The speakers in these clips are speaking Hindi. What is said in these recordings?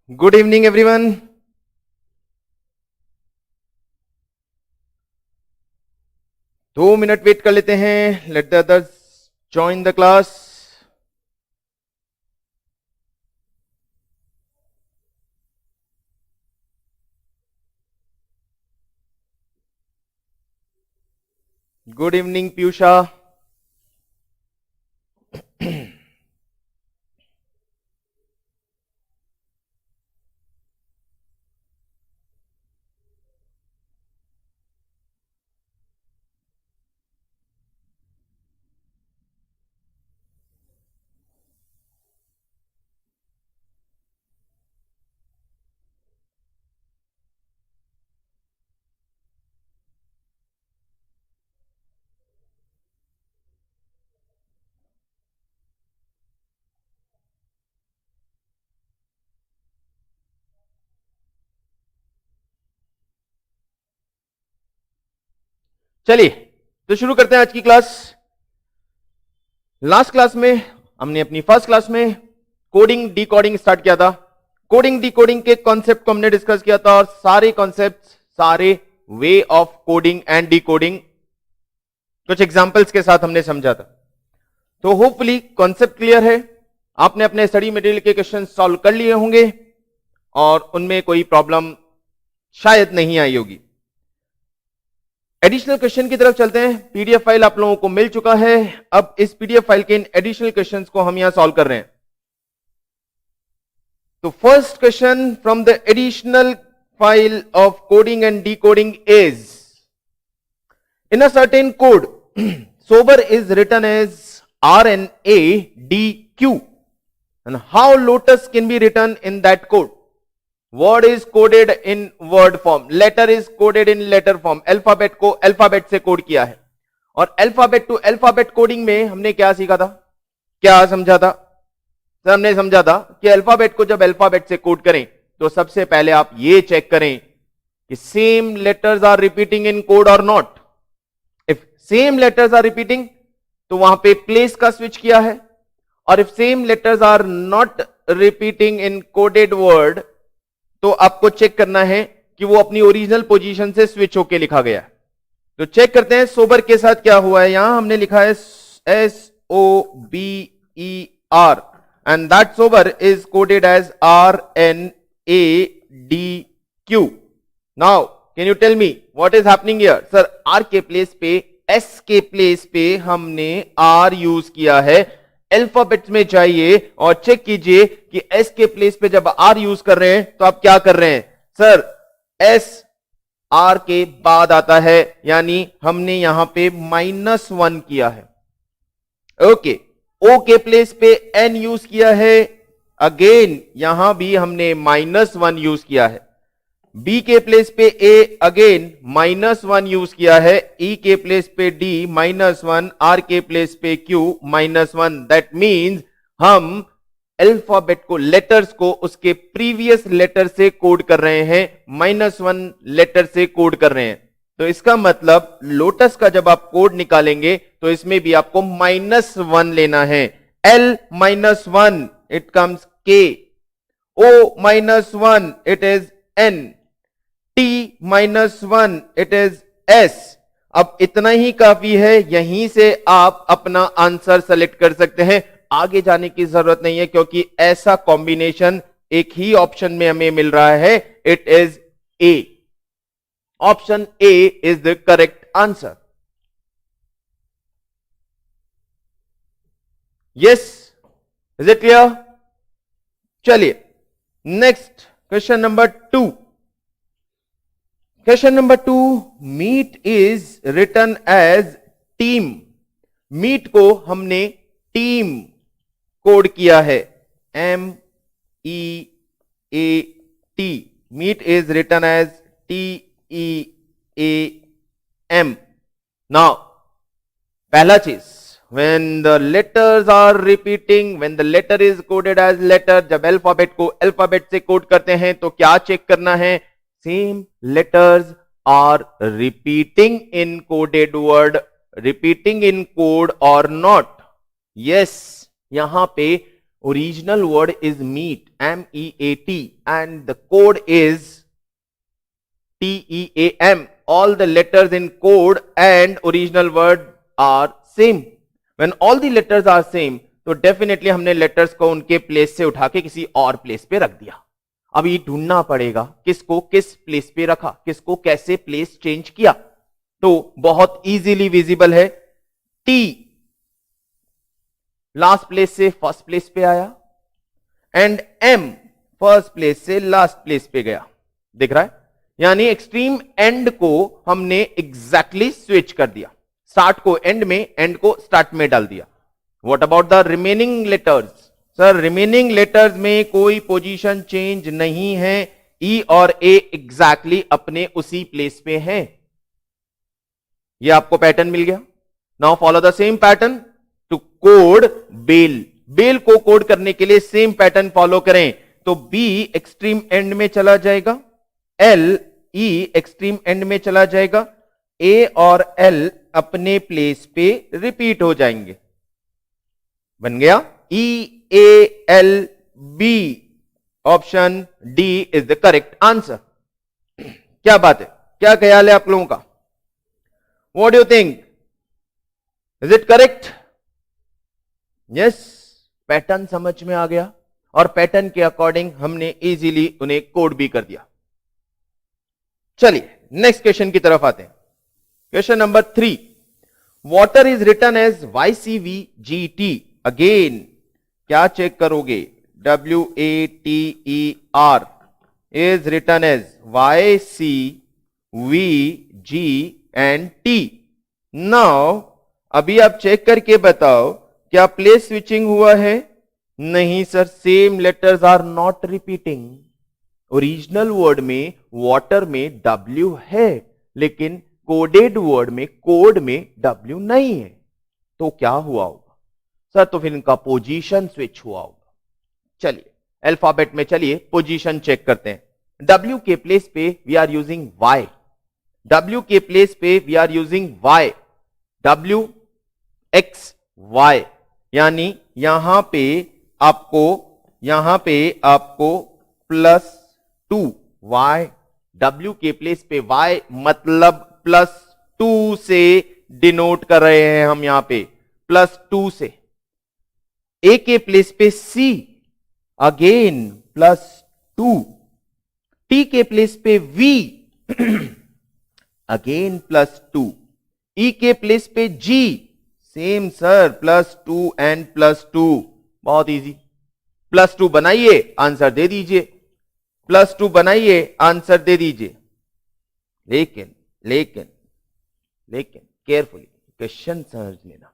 Good evening everyone. 2 minute wait कर लेते हैं। Let the others join the class. Good evening Piyusha. चलिए तो शुरू करते हैं आज की क्लास। लास्ट क्लास में हमने अपनी फर्स्ट क्लास में कोडिंग डिकोडिंग स्टार्ट किया था। कोडिंग डिकोडिंग के कॉन्सेप्ट को हमने डिस्कस किया था और सारे कॉन्सेप्ट, सारे way of coding and decoding कुछ एग्जांपल्स के साथ हमने समझा था। तो होपफुली कॉन्सेप्ट क्लियर है। आपने अपने स्टडी मटेरियल के क्वेश्चन सॉल्व कर लिए होंगे और उनमें कोई प्रॉब्लम शायद नहीं आई होगी। एडिशनल क्वेश्चन की तरफ चलते हैं। पीडीएफ फाइल आप लोगों को मिल चुका है। अब इस पीडीएफ फाइल के इन एडिशनल क्वेश्चंस को हम यहां सॉल्व कर रहे हैं। तो first question from the additional file of coding and decoding is, in a certain code sober is written as RNADQ, and how lotus can be written in that code? Word is coded in word form, letter is coded in letter form, alphabet को अल्फाबेट से कोड किया है। और अल्फाबेट टू अल्फाबेट कोडिंग में हमने क्या सीखा था, क्या समझा था? सर हमने समझा था कि अल्फाबेट को जब अल्फाबेट से कोड करें तो सबसे पहले आप ये चेक करें कि same letters are repeating in code और not. If same letters are repeating तो वहां पे प्लेस का स्विच किया है, और if same letters are not repeating in coded word तो आपको चेक करना है कि वो अपनी ओरिजिनल पोजीशन से स्विच होके लिखा गया है। तो चेक करते हैं सोबर के साथ क्या हुआ है। यहां हमने लिखा है SOBER and that sober is coded as RNADQ। Now can you tell me what is happening here? Sir R के प्लेस पे, एस के प्लेस पे हमने आर यूज किया है। अल्फाबेट में जाइए और चेक कीजिए कि एस के प्लेस पे जब आर यूज कर रहे हैं तो आप क्या कर रहे हैं? सर एस आर के बाद आता है, यानी हमने यहां पे -1 किया है। ओके, ओ के प्लेस पे एन यूज किया है, अगेन यहां भी हमने -1 यूज किया है। बी के प्लेस पे ए, अगेन -1 यूज किया है। ई के प्लेस पे डी -1, आर के प्लेस पे क्यू -1। दैट मीन्स हम अल्फाबेट को, लेटर्स को उसके प्रीवियस लेटर से कोड कर रहे हैं, -1 लेटर से कोड कर रहे हैं। तो इसका मतलब लोटस का जब आप कोड निकालेंगे तो इसमें भी आपको -1 लेना है। L -1 it comes K, O -1 it is N, T -1 it is S। अब इतना ही काफी है, यहीं से आप अपना आंसर सेलेक्ट कर सकते हैं। आगे जाने की जरूरत नहीं है क्योंकि ऐसा कॉम्बिनेशन एक ही ऑप्शन में हमें मिल रहा है। It is A, option A is the correct answer. Yes, is it clear? चलिए next question number 2। Question number 2, meet is written as team. Meet को हमने टीम कोड किया है, MEAT। Meet is written as TEAM। Now पहला चीज, when the letters are repeating, when the letter is coded as letter, जब अल्फाबेट को अल्फाबेट से कोड करते हैं तो क्या चेक करना है? Same letters are repeating in coded word, repeating in code or not? Yes, यहां पे Original word is meat, MEAT, and the code is TEAM. All the letters in code and original word are same. When all the letters are same, तो डेफिनेटली हमने लेटर्स को उनके प्लेस से उठा के किसी और प्लेस पे रख दिया. अब ये ढूंढना पड़ेगा किसको किस प्लेस पे रखा, किसको कैसे प्लेस चेंज किया. तो बहुत इजीली विजिबल है. टी लास्ट प्लेस से फर्स्ट प्लेस पे आया एंड एम फर्स्ट प्लेस से लास्ट प्लेस पे गया. दिख रहा है? यानी एक्सट्रीम एंड को हमने एग्जैक्टली स्विच कर दिया. स्टार्ट को एंड में, एंड को स्टार्ट में डाल दिया. What about the remaining letters? Sir remaining letters में कोई पोजीशन चेंज नहीं है. ई और ए एग्जैक्टली अपने उसी प्लेस पे हैं. ये आपको पैटर्न मिल गया. Now follow the same pattern to code bell. Bell को कोड करने के लिए सेम पैटर्न फॉलो करें. तो बी एक्सट्रीम एंड में चला जाएगा, एल ई एक्सट्रीम एंड में चला जाएगा, ए और एल अपने प्लेस पे रिपीट हो जाएंगे. बन गया EALB. Option D is the correct answer. क्या बात है, क्या ख्याल है आप लोगों का? What do you think? Is it correct? Yes, pattern समझ में आ गया और पैटर्न के अकॉर्डिंग हमने इजीली उन्हें कोड भी कर दिया. चलिए नेक्स्ट क्वेश्चन की तरफ आते हैं. Question number 3. Water is written as YCVGT. Again क्या चेक करोगे? WATER is written as YCVGT. Now अभी आप चेक करके बताओ क्या प्लेस स्विचिंग हुआ है? नहीं sir, same letters are not repeating. Original word में वाटर में W है, लेकिन कोडेड वर्ड में कोड में W नहीं है. तो क्या हुआ होगा सर? तो फिर इनका पोजीशन स्विच हुआ होगा. चलिए अल्फाबेट में चलिए पोजीशन चेक करते हैं. W के प्लेस पे we are using Y. W के प्लेस पे we are using Y. W X Y. यानी यहां पे आपको +2 Y. W के प्लेस पे Y मतलब +2 से डिनोट कर रहे हैं हम यहां पे, +2 से. A के प्लेस पे C, अगेन +2. T के प्लेस पे V, अगेन +2. E के प्लेस पे G, सेम सर, +2 एंड +2. बहुत इजी. +2 बनाइए, आंसर दे दीजिए. +2 बनाइए, आंसर दे दीजिए. लेकिन केयरफुली क्वेश्चन समझ लेना.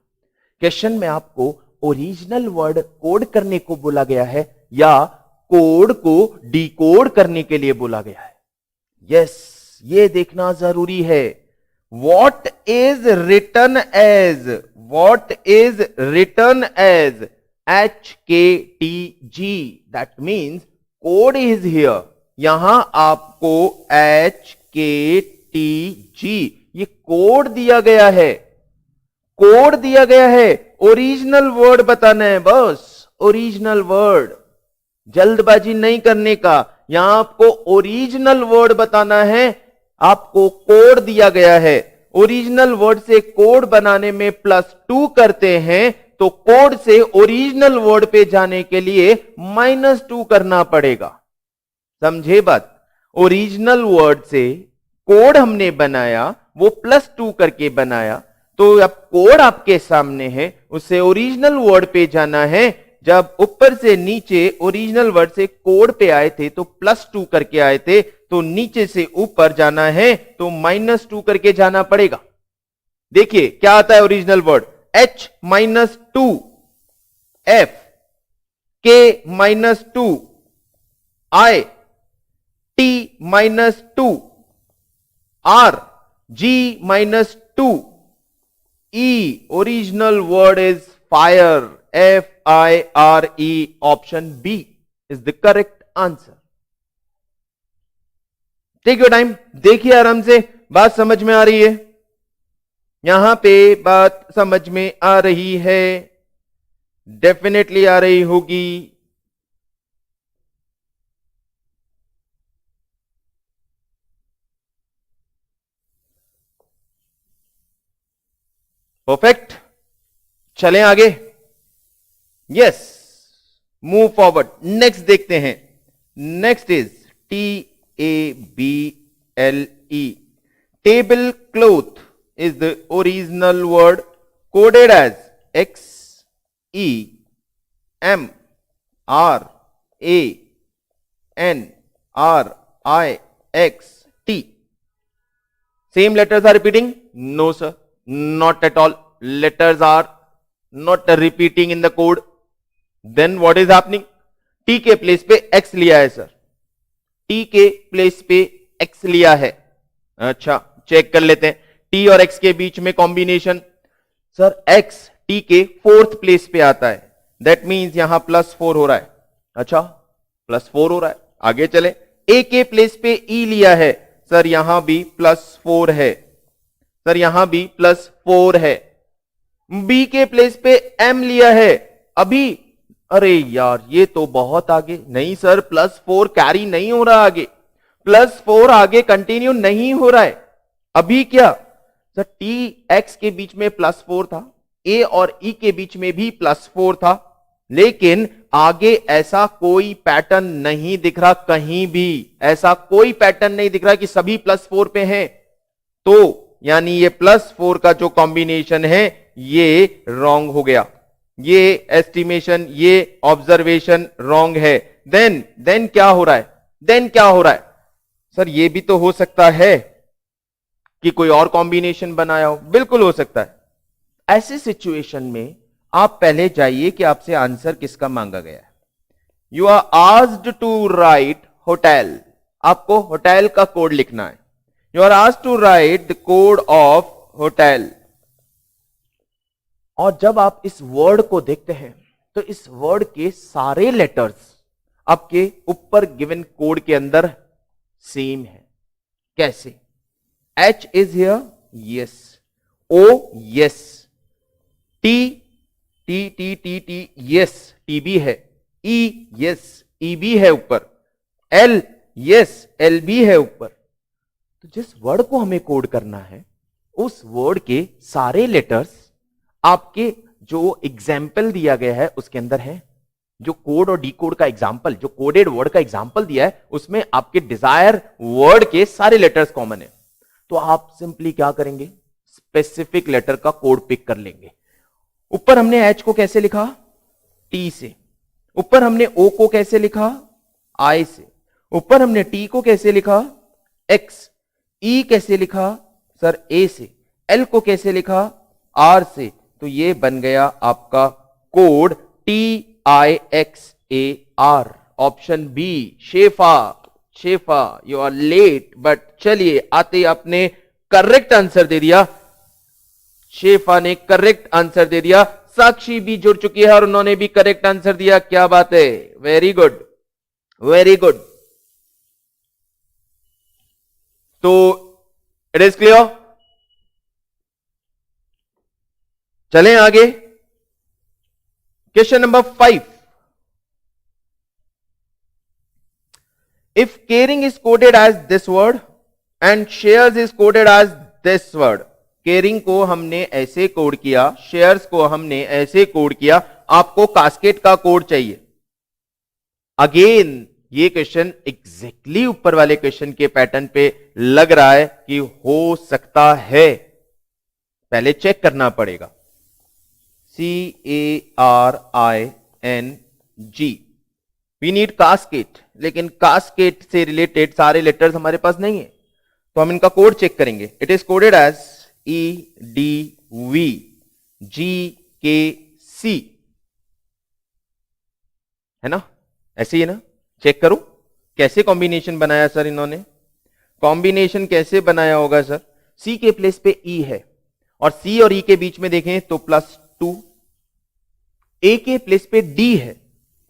क्वेश्चन में आपको ओरिजिनल वर्ड कोड करने को बोला गया है या कोड को डिकोड करने के लिए बोला गया है? यस, ये देखना जरूरी है. What is written as HKTG. That means code is here. यहां आपको HKTG ये कोड दिया गया है. ओरिजिनल वर्ड बताना है बस. ओरिजिनल वर्ड, जल्दबाजी नहीं करने का. यहां आपको ओरिजिनल वर्ड बताना है. आपको कोड दिया गया है. ओरिजिनल वर्ड से कोड बनाने में +2 करते हैं, तो कोड से ओरिजिनल वर्ड पे जाने के लिए -2 करना पड़ेगा. समझे बात? ओरिजिनल वर्ड से कोड हमने बनाया, वो +2 करके बनाया. तो अब कोड आपके सामने है, उससे ओरिजिनल वर्ड पे जाना है. जब ऊपर से नीचे ओरिजिनल वर्ड से कोड पे आए थे तो +2 करके आए थे, तो नीचे से ऊपर जाना है तो -2 करके जाना पड़ेगा. देखिए क्या आता है original word. H-2, F, K-2, I, T-2, R, G-2, E. Original word is fire. F-I-R-E. Option B is the correct answer. Take your time, देखिए आराम से. बात समझ में आ रही है? यहां पे बात समझ में आ रही है. डेफिनेटली आ रही होगी। परफेक्ट, चलें आगे। Yes, move forward. नेक्स्ट देखते हैं। Next is TABLE। Table cloth is the original word coded as XEMRANRIXT. Same letters are repeating? No, sir. Not at all. Letters are not repeating in the code. Then what is happening? T के प्लेस पे X लिया है सर। T के प्लेस पे X लिया है। अच्छा, चेक कर लेते हैं T और X के बीच में कॉम्बिनेशन। सर X T के 4th प्लेस पे आता है, दैट मीन्स यहां +4 हो रहा है। अच्छा, +4 हो रहा है। आगे चले, A के प्लेस पे E लिया है, सर यहां भी +4 है। सर यहां भी +4 है। B के प्लेस पे M लिया है अभी। अरे यार, ये तो बहुत आगे। नहीं सर, +4 कैरी नहीं हो रहा आगे, +4 आगे कंटिन्यू नहीं हो रहा है। अभी क्या सर, T X के बीच में +4 था, A और E के बीच में भी +4 था, लेकिन आगे ऐसा कोई पैटर्न नहीं दिख रहा। कहीं भी ऐसा कोई पैटर्न नहीं दिख रहा कि सभी +4 पे हैं। तो यानी ये +4 का जो कॉम्बिनेशन है ये रॉन्ग हो गया। ये एस्टिमेशन, ये ऑब्जर्वेशन रॉन्ग है। देन क्या हो रहा है? देन क्या हो रहा है? सर ये भी तो हो सकता है कि कोई और कॉम्बिनेशन बनाया हो। बिल्कुल हो सकता है। ऐसी सिचुएशन में आप पहले जाइए कि आपसे आंसर किसका मांगा गया है। You are asked to write hotel. आपको होटल का कोड लिखना है। You are asked to write the code of hotel. और जब आप इस वर्ड को देखते हैं तो इस वर्ड के सारे लेटर्स आपके ऊपर गिवन कोड के अंदर सेम है। कैसे? H is here, yes. O, yes. T, yes, T भी है। E, yes, E भी है ऊपर। L, yes, L भी है ऊपर। तो जिस वर्ड को हमें कोड करना है उस वर्ड के सारे लेटर्स आपके जो एग्जाम्पल दिया गया है उसके अंदर है। जो कोड और डीकोड का एग्जाम्पल, जो कोडेड वर्ड का एग्जाम्पल दिया है उसमें आपके डिजायर वर्ड के सारे लेटर्स कॉमन है। तो आप सिंपली क्या करेंगे? स्पेसिफिक लेटर का कोड पिक कर लेंगे। ऊपर हमने H को कैसे लिखा? T से। ऊपर हमने O को कैसे लिखा? I से। ऊपर हमने T को कैसे लिखा? X। E कैसे लिखा? सर A से। L को कैसे लिखा? R से। तो ये बन गया आपका code TIXAR। Option B, Shefa. Shefa, you are late, but चलिए आते आपने करेक्ट आंसर दे दिया। शेफा ने करेक्ट आंसर दे दिया। साक्षी भी जुड़ चुकी है और उन्होंने भी करेक्ट आंसर दिया। क्या बात है, वेरी गुड, वेरी गुड। तो इट इज क्लियर। चलें आगे। Question number 5। If caring is coded as this word and shares is coded as this word, caring को हमने ऐसे कोड किया, shares को हमने ऐसे कोड किया, आपको कास्केट का कोड चाहिए। अगेन ये क्वेश्चन एग्जैक्टली ऊपर वाले क्वेश्चन के पैटर्न पे लग रहा है कि हो सकता है। पहले चेक करना पड़ेगा। CARING, वी नीड कास्केट, लेकिन कास्केट से रिलेटेड सारे लेटर्स हमारे पास नहीं है, तो हम इनका कोड चेक करेंगे। It is coded as EDVGKC, है ना? ऐसे ही है ना? चेक करो कैसे कॉम्बिनेशन बनाया सर इन्होंने। कॉम्बिनेशन कैसे बनाया होगा सर? C के प्लेस पे E है और C और E के बीच में देखें तो +2। A के प्लेस पे D है,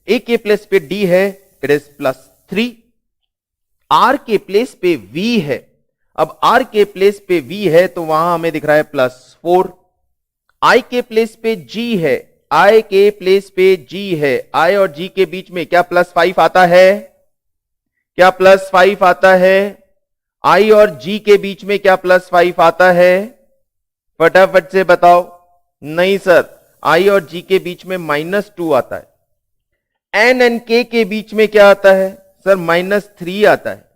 A के प्लेस पे D है, इट इज +3। R के प्लेस पे V है, अब R के प्लेस पे V है तो वहां हमें दिख रहा है +4। I के प्लेस पे G है, I के प्लेस पे G है, I और G के बीच में क्या +5 आता है? क्या +5 आता है? I और G के बीच में क्या +5 आता है? फटाफट से बताओ। नहीं सर, I और G के बीच में -2 आता है। N एंड K के बीच में क्या आता है? सर -3 आता है।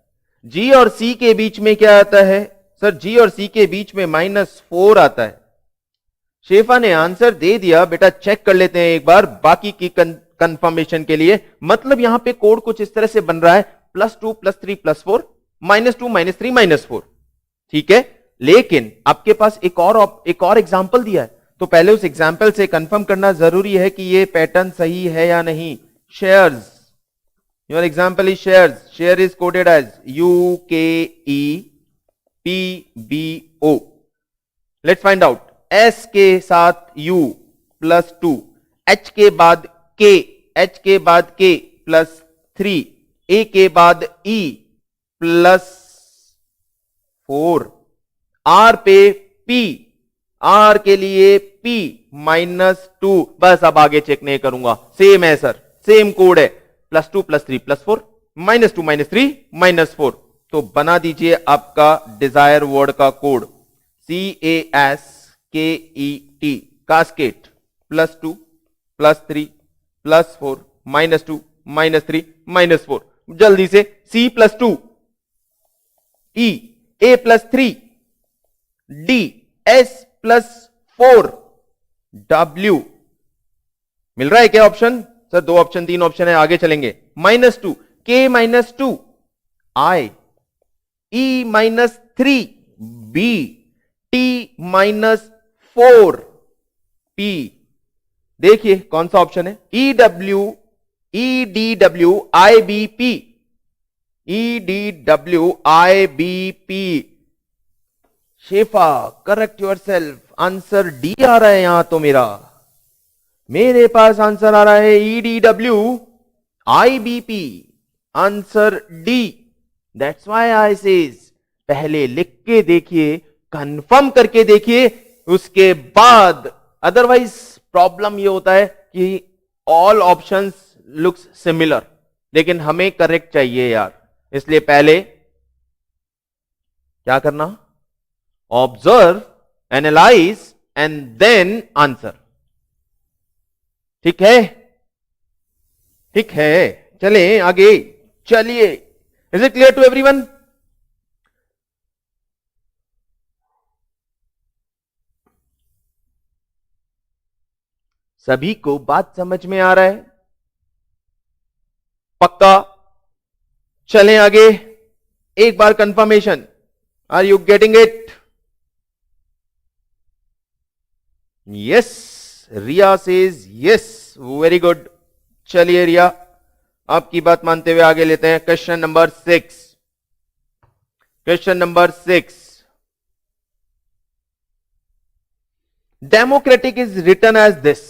G और C के बीच में क्या आता है? सर G और C के बीच में -4 आता है। शेफा ने आंसर दे दिया, बेटा चेक कर लेते हैं एक बार बाकी की कंफर्मेशन के लिए। मतलब यहां पे कोड कुछ इस तरह से बन रहा है, +2 +3 +4 -2 -3 -4। ठीक है, लेकिन आपके पास एक और एग्जांपल दिया है, तो पहले उस एग्जांपल से कंफर्म करना जरूरी है कि ये पैटर्न सही है या नहीं। Shares, your example is shares, share is coded as UKEPBO। Let's find out. S के साथ U +2, H के बाद K, H के बाद K +3, A के बाद E +4, R पे P, R के लिए P -2। बस अब आगे चेक नहीं करूंगा, सेम है सर, सेम कोड है, +2 +3 +4 -2 -3 -4। तो बना दीजिए आपका डिजायर वर्ड का कोड, CASKET, कास्केट, +2 +3 +4 -2 -3 -4। जल्दी से C +2 E, A +3 D, S +4 W। मिल रहा है क्या ऑप्शन? सर 2 ऑप्शन 3 ऑप्शन है, आगे चलेंगे। -2 K -2 I, E -3 B, T -4 P। देखिए कौन सा ऑप्शन है? EW EDW IBP, EDW IBP। Shefa correct yourself, answer D आ रहा है यहां तो मेरे पास आंसर आ रहा है EDW IBP, answer D. That's why I says पहले लिख के देखिए, कंफर्म करके देखिए, उसके बाद। अदरवाइज प्रॉब्लम ये होता है कि ऑल ऑप्शंस लुक्स सिमिलर, लेकिन हमें करेक्ट चाहिए यार, इसलिए पहले क्या करना? Observe, analyse and then answer. ठीक है, ठीक है, चले आगे, चलिए। Is it clear to everyone? सभी को बात समझ में आ रहा है? पक्का? चलें आगे, एक बार confirmation. Are you getting it? Yes, Riya says yes, very good. चलिए रिया, आपकी बात मानते हुए आगे लेते हैं question number 6। Question number 6, democratic is written as this.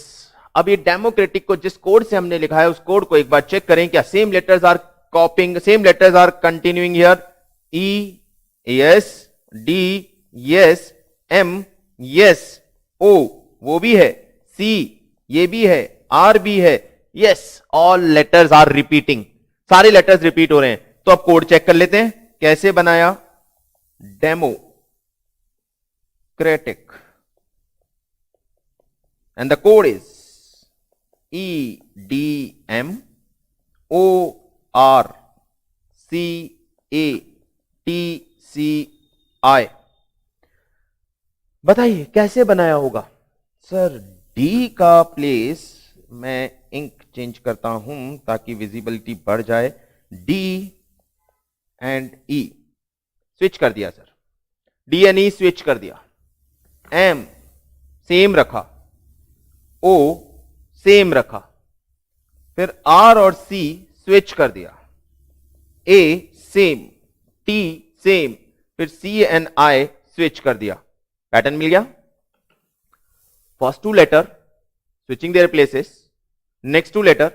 अब ये डेमोक्रेटिक को जिस कोड से हमने लिखा है उस कोड को एक बार चेक करें, क्या same letters are copying, same letters are continuing here? E, yes, D, yes, M, yes, O वो भी है, C ये भी है, R भी है, yes, all letters are repeating, सारे लेटर्स रिपीट हो रहे हैं। तो अब कोड चेक कर लेते हैं कैसे बनाया। Democratic and the code is EDMORCATCI। बताइए कैसे बनाया होगा? सर डी का प्लेस मैं इंक चेंज करता हूं ताकि विजिबिलिटी बढ़ जाए। डी एंड ई स्विच कर दिया sir, D and E switch कर दिया। एम सेम रखा, ओ सेम रखा, फिर आर और सी स्विच कर दिया। ए सेम, टी सेम, फिर सी एंड आई स्विच कर दिया। पैटर्न मिल गया। First two letter switching their places, next two letter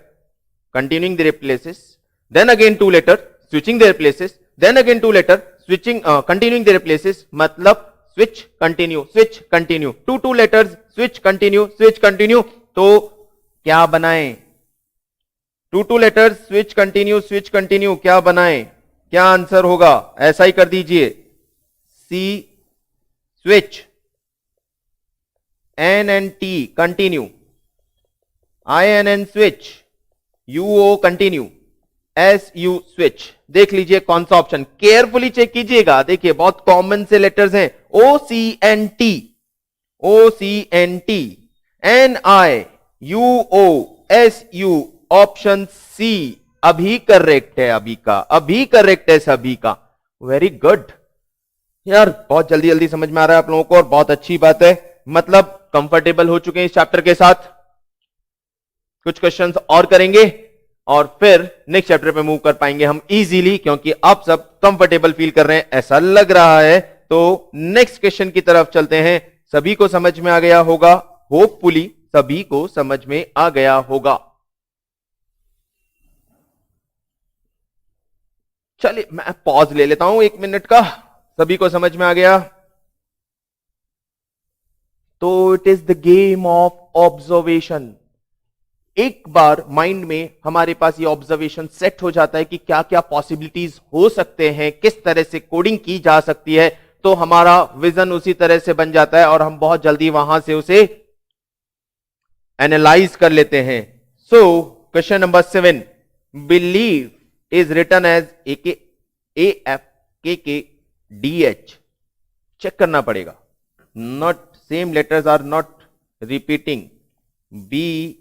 continuing their places, then again two letter switching their places, then again two letter switching continuing their places, मतलब switch continue switch continue, two letters switch continue switch continue. तो क्या बनाएं? टू लेटर्स, स्विच कंटिन्यू, क्या बनाएं? क्या आंसर होगा? ऐसा ही कर दीजिए, C switch, N N T continue, I N N switch, U O continue, S U switch. देख लीजिए कौन सा ऑप्शन, केयरफुली चेक कीजिएगा। देखिए बहुत कॉमन से लेटर्स हैं, O C N T, O C N T, N I U O S U, option C अभी करेक्ट है, अभी का अभी करेक्ट है सभी का। वेरी गुड यार, बहुत जल्दी जल्दी समझ में आ रहा है आप लोगों को और बहुत अच्छी बात है। मतलब कंफर्टेबल हो चुके हैं इस चैप्टर के साथ। कुछ क्वेश्चंस और करेंगे और फिर नेक्स्ट चैप्टर पे मूव कर पाएंगे हम इजीली, क्योंकि आप सब कंफर्टेबल फील कर रहे हैं ऐसा लग रहा है। तो नेक्स्ट क्वेश्चन की तरफ चलते हैं। सभी को समझ में आ गया होगा, होपफुली सभी को समझ में आ गया होगा। चलिए मैं पॉज ले लेता हूं 1 मिनट का। सभी को समझ में आ गया तो it is the game of observation. एक बार माइंड में हमारे पास ये ऑब्जर्वेशन सेट हो जाता है कि क्या क्या पॉसिबिलिटीज हो सकते हैं, किस तरह से कोडिंग की जा सकती है, तो हमारा विजन उसी तरह से बन जाता है और हम बहुत जल्दी वहां से उसे एनालाइज कर लेते हैं। So question number 7, believe is written as A F K D H. Check करना पड़ेगा, not same letters are not repeating. B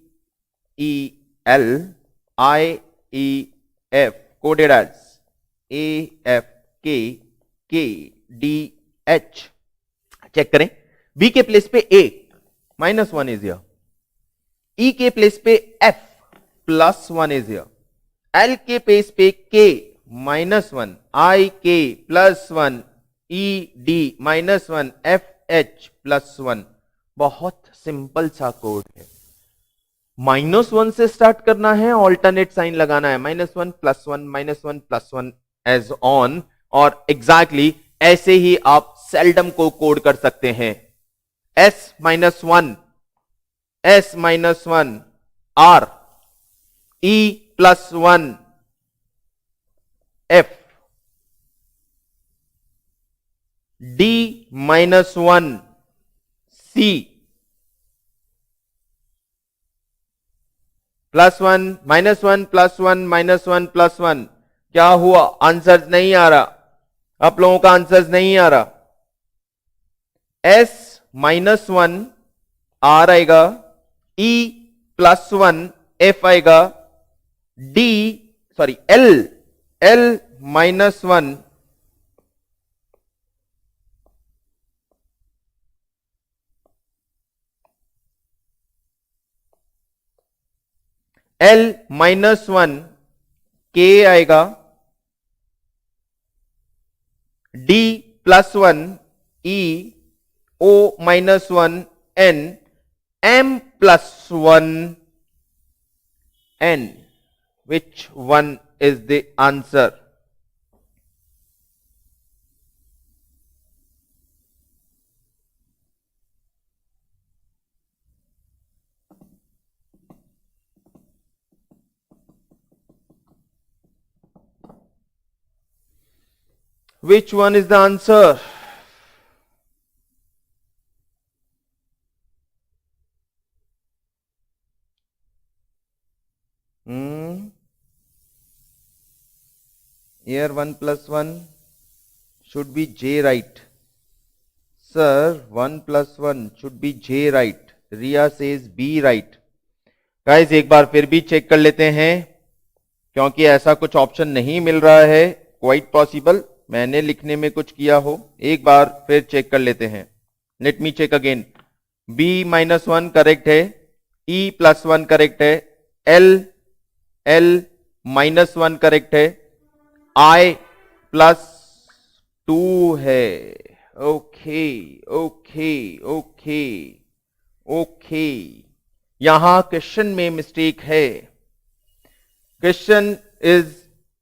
E L I E F coded as A F K D H. Check करें, बी के प्लेस पे ए -1 इज हियर, ई के प्लेस पे एफ +1 इज हियर, एल के प्लेस पे के -1, आई के +1, ई डी -1, एफ एच +1। बहुत सिंपल सा कोड है। -1 से स्टार्ट करना है, ऑल्टरनेट साइन लगाना है, -1 +1 -1 +1 एज ऑन, और एग्जैक्टली ऐसे ही आप सेल्डम को कोड कर सकते हैं। S-1 R, E+1 F, D-1 C, +1 -1 +1 -1 +1। क्या हुआ? आंसर नहीं आ रहा, आप लोगों का आंसर नहीं आ रहा। S-1 R आएगा, E+1 F आएगा, L -1 L-1 K आएगा, D+1 E, O-1 N, M+1 N. Which one is the answer? Which one is the answer? Here 1 + 1 should be J, right? Sir, 1 + 1 should be J, right? Ria says B, right? Guys, एक बार फिर भी चेक कर लेते हैं, क्योंकि ऐसा कुछ ऑप्शन नहीं मिल रहा है। क्वाइट पॉसिबल मैंने लिखने में कुछ किया हो। एक बार फिर चेक कर लेते हैं। Let me check again. B -1 correct है, E+1 करेक्ट है, L -1 करेक्ट है, I+2 है। ओके ओके ओके ओके, यहां क्वेश्चन में मिस्टेक है। क्वेश्चन इज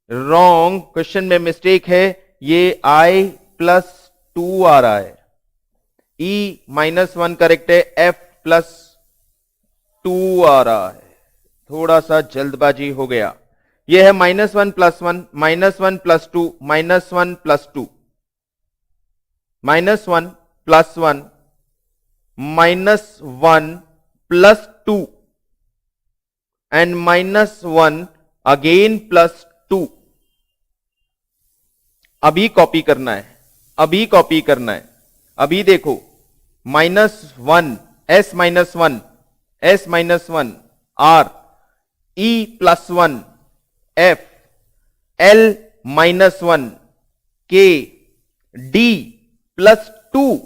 रॉन्ग, क्वेश्चन में मिस्टेक है। ये I+2 आ रहा है, E -1 करेक्ट है, F+2 आ रहा है। थोड़ा सा जल्दबाजी हो गया। यह है -1 + 1 -1 + 2 -1 + 2 -1 + 1 -1 + 2 and -1 अगेन +2। अभी कॉपी करना है, अभी कॉपी करना है। अभी देखो -1 S-1 S-1 R E +1 F L-1 K D +2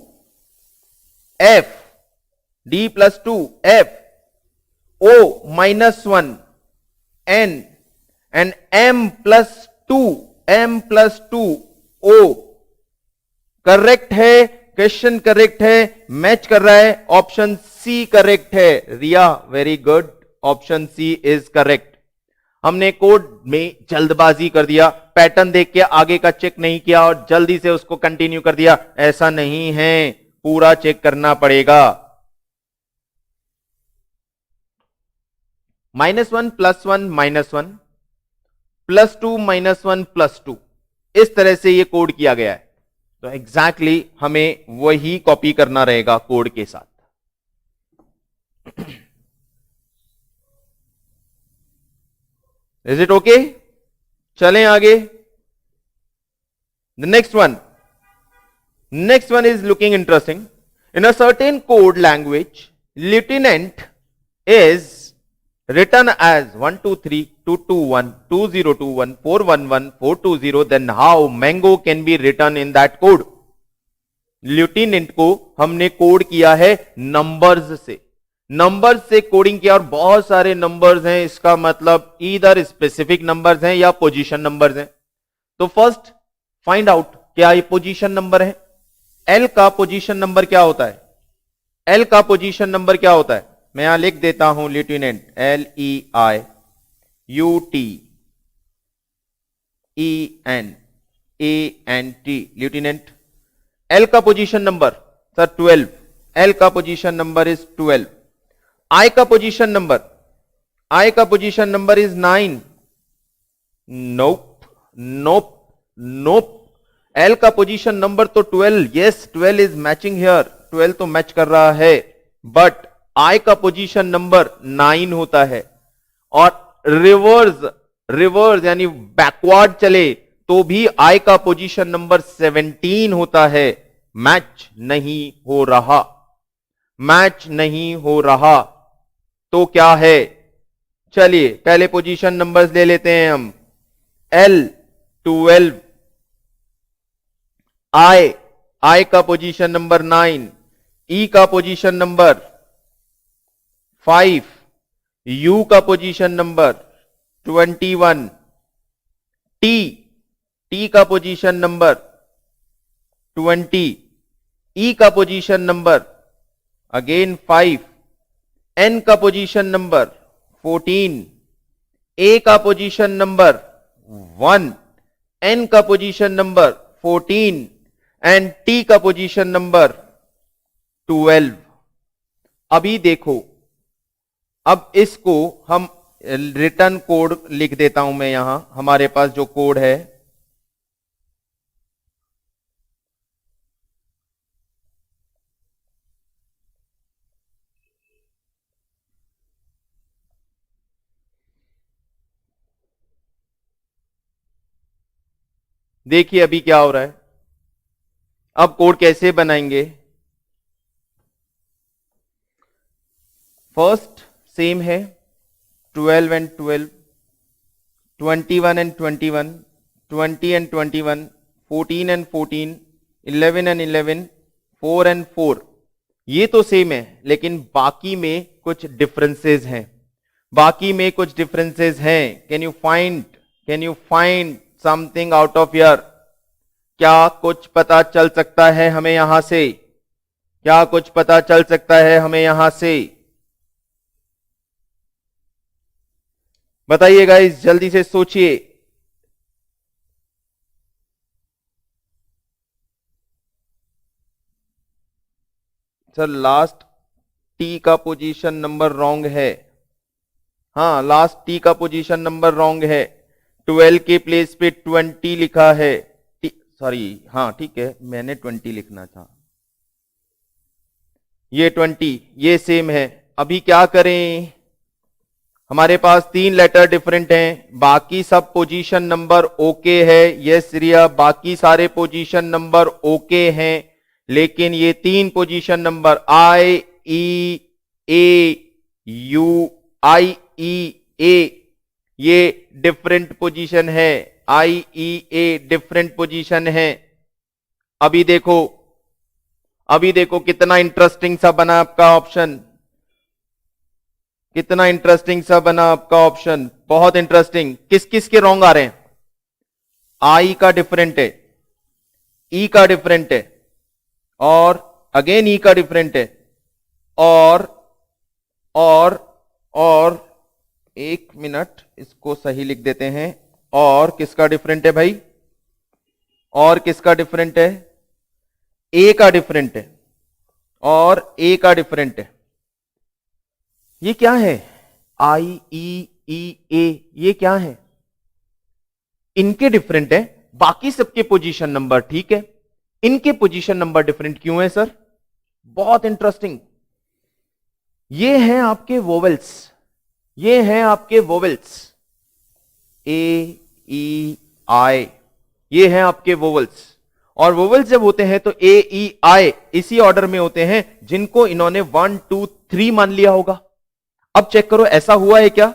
F D +2 F O-1 N and M+2 O। Correct है, क्वेश्चन करेक्ट है, मैच कर रहा है। ऑप्शन सी करेक्ट है। Riya very good, option C is correct. हमने कोड में जल्दबाजी कर दिया, पैटर्न देख के आगे का चेक नहीं किया और जल्दी से उसको कंटिन्यू कर दिया। ऐसा नहीं है, पूरा चेक करना पड़ेगा। -1 + 1 -1 +2 -1 +2 इस तरह से ये कोड किया गया है। तो एग्जैक्टली हमें वही कॉपी करना रहेगा कोड के साथ। Is it okay? चलें आगे। The next one is looking interesting. In a certain code language, lieutenant is written as 123 221 2021 411 420, then how mango can be written in that code? lieutenant को हमने कोड किया है नंबर्स से, नंबर्स से कोडिंग किया और बहुत सारे नंबर्स हैं। इसका मतलब इधर स्पेसिफिक नंबर्स हैं या पोजीशन नंबर्स हैं। तो फर्स्ट फाइंड आउट क्या ये पोजीशन नंबर है। एल का पोजीशन नंबर क्या होता है? एल का पोजीशन नंबर क्या होता है? मैं यहां लिख देता हूं lieutenant LEIUTENANT lieutenant। एल का पोजीशन नंबर सर 12। एल का पोजीशन नंबर इज 12। आई का पोजीशन नंबर, आई का position number is 9। Nope nope nope. L का पोजीशन नंबर तो 12। यस 12 इज मैचिंग हियर, 12 तो मैच कर रहा है, बट आई का पोजीशन नंबर 9 होता है। और रिवर्स यानी बैकवर्ड चले तो भी आई का पोजीशन नंबर 17 होता है। मैच नहीं हो रहा, मैच नहीं हो रहा। तो क्या है? चलिए पहले पोजीशन नंबर्स ले लेते हैं हम। एल 12, आई का पोजीशन नंबर 9, ई का पोजीशन नंबर 5, यू का पोजीशन नंबर 21, टी का पोजीशन नंबर 20, ई का पोजीशन नंबर अगेन 5, एन का पोजीशन नंबर 14, ए का पोजीशन नंबर 1, एन का पोजीशन नंबर 14 एंड टी का पोजीशन नंबर 12। अभी देखो, अब इसको हम रिटर्न कोड लिख देता हूं मैं यहां। हमारे पास जो कोड है, देखिए अभी क्या हो रहा है। अब कोड कैसे बनाएंगे? फर्स्ट सेम है, 12 and 12, 21 and 21, 20 and 21, 14 and 14, 11 and 11, 4 and 4। ये तो सेम है, लेकिन बाकी में कुछ डिफरेंसेस हैं, बाकी में कुछ डिफरेंसेस हैं। Can you find something out of here? क्या कुछ पता चल सकता है हमें यहां से? क्या कुछ पता चल सकता है हमें यहां से? बताइएगा, इस जल्दी से सोचिए। सर लास्ट टी का पोजीशन नंबर रॉन्ग है। हाँ, लास्ट टी का पोजीशन नंबर रॉन्ग है। 12 के प्लेस पे 20 लिखा है। सॉरी, हाँ ठीक है, मैंने 20 लिखना था। ये 20, ये सेम है। अभी क्या करें, हमारे पास 3 लेटर डिफरेंट हैं, बाकी सब पोजीशन नंबर ओके है। यस रिया, बाकी सारे पोजीशन नंबर ओके हैं, लेकिन ये 3 position number I E A U, I E A, ये डिफरेंट पोजीशन है। आई ई ए डिफरेंट पोजीशन है। अभी देखो कितना इंटरेस्टिंग सा बना आपका ऑप्शन, कितना इंटरेस्टिंग सा बना आपका ऑप्शन, बहुत इंटरेस्टिंग। किस किस के रॉन्ग आ रहे हैं? आई का डिफरेंट है, ई का डिफरेंट है, और अगेन ई का डिफरेंट है, और एक मिनट, इसको सही लिख देते हैं। और किसका डिफरेंट है भाई? और किसका डिफरेंट है? ए का डिफरेंट है, और ए का डिफरेंट है। ये क्या है? आई ई ई ए, ये क्या है? इनके डिफरेंट है, बाकी सबके पोजीशन नंबर ठीक है, इनके पोजीशन नंबर डिफरेंट क्यों है सर? बहुत इंटरेस्टिंग। ये हैं आपके वोवेल्स, ये हैं आपके वोवेल्स, ए ई आई, ये हैं आपके वोवेल्स। और वोवेल्स जब होते हैं तो ए ई आई इसी ऑर्डर में होते हैं, जिनको इन्होंने 1 2 3 मान लिया होगा। अब चेक करो ऐसा हुआ है क्या?